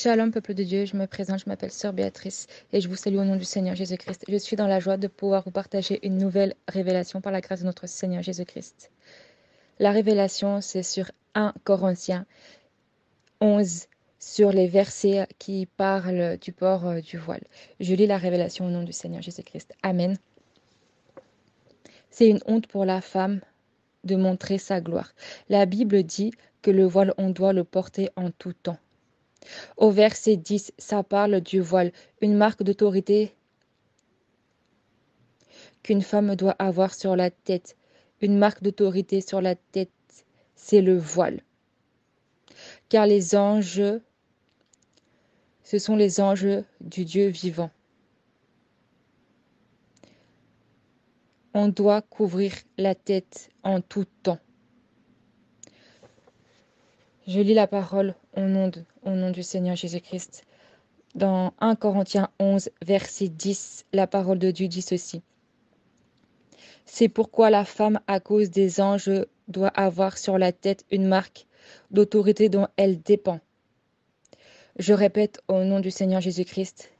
Shalom, peuple de Dieu, je me présente, je m'appelle Sœur Béatrice et je vous salue au nom du Seigneur Jésus-Christ. Je suis dans la joie de pouvoir vous partager une nouvelle révélation par la grâce de notre Seigneur Jésus-Christ. La révélation, c'est sur 1 Corinthiens 11, sur les versets qui parlent du port du voile. Je lis la révélation au nom du Seigneur Jésus-Christ. Amen. C'est une honte pour la femme de montrer sa gloire. La Bible dit que le voile, on doit le porter en tout temps. Au verset 10, ça parle du voile, une marque d'autorité qu'une femme doit avoir sur la tête. Une marque d'autorité sur la tête, c'est le voile. Car les anges, ce sont les anges du Dieu vivant. On doit couvrir la tête en tout temps. Je lis la parole au nom du Seigneur Jésus-Christ. Dans 1 Corinthiens 11, verset 10, la parole de Dieu dit ceci. C'est pourquoi la femme, à cause des anges, doit avoir sur la tête une marque d'autorité dont elle dépend. Je répète au nom du Seigneur Jésus-Christ.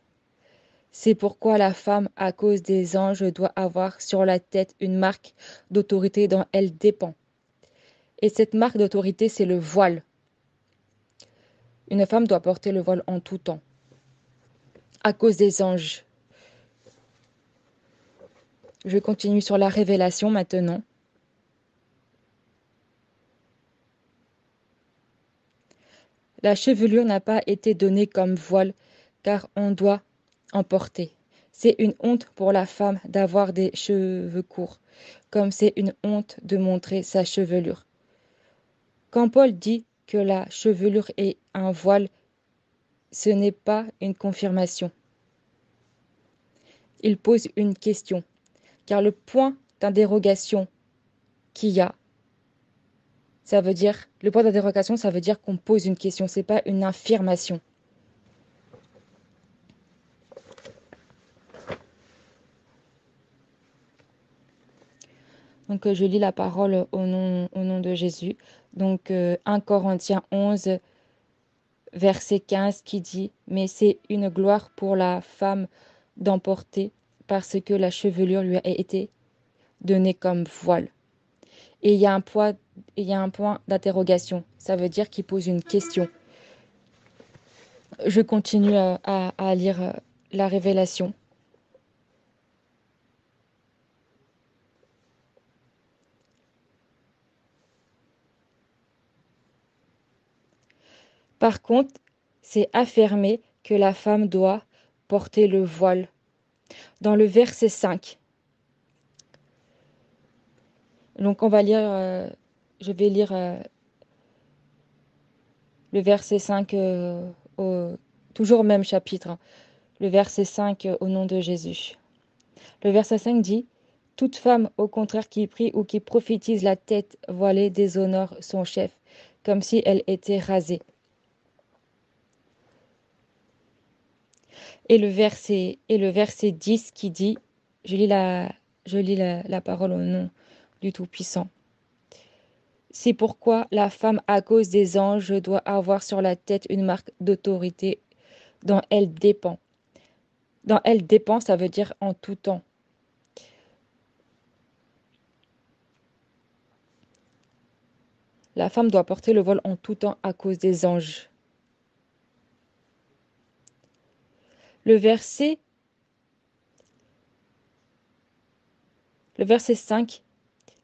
C'est pourquoi la femme, à cause des anges, doit avoir sur la tête une marque d'autorité dont elle dépend. Et cette marque d'autorité, c'est le voile. Une femme doit porter le voile en tout temps, à cause des anges. Je continue sur la révélation maintenant. La chevelure n'a pas été donnée comme voile, car on doit en porter. C'est une honte pour la femme d'avoir des cheveux courts, comme c'est une honte de montrer sa chevelure. Quand Paul dit que la chevelure est un voile, ce n'est pas une confirmation. Il pose une question, car le point d'interrogation qu'il y a, le point d'interrogation, ça veut dire qu'on pose une question, c'est pas une affirmation. Donc, je lis la parole au nom de Jésus. Donc, 1 Corinthiens 11, verset 15 qui dit « Mais c'est une gloire pour la femme d'emporter parce que la chevelure lui a été donnée comme voile. » Et il y a un point d'interrogation. Ça veut dire qu'il pose une question. Je continue à lire la révélation. Par contre, c'est affirmé que la femme doit porter le voile. Dans le verset 5. Donc, je vais lire le verset 5, toujours au même chapitre, hein. Le verset 5 au nom de Jésus. Le verset 5 dit « Toute femme, au contraire, qui prie ou qui prophétise la tête voilée déshonore son chef, comme si elle était rasée. » Et le verset 10 qui dit, je lis la parole au nom du Tout-Puissant. C'est pourquoi la femme, à cause des anges, doit avoir sur la tête une marque d'autorité dont elle dépend. Dont elle dépend, ça veut dire en tout temps. La femme doit porter le voile en tout temps à cause des anges. Le verset 5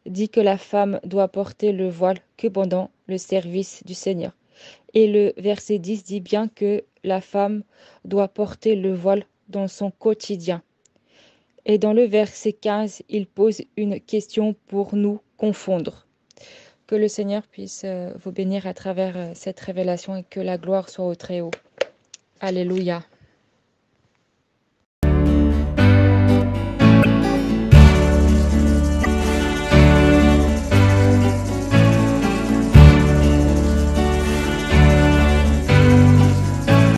dit que la femme doit porter le voile que pendant le service du Seigneur. Et le verset 10 dit bien que la femme doit porter le voile dans son quotidien. Et dans le verset 15, il pose une question pour nous confondre. Que le Seigneur puisse vous bénir à travers cette révélation et que la gloire soit au Très-Haut. Alléluia.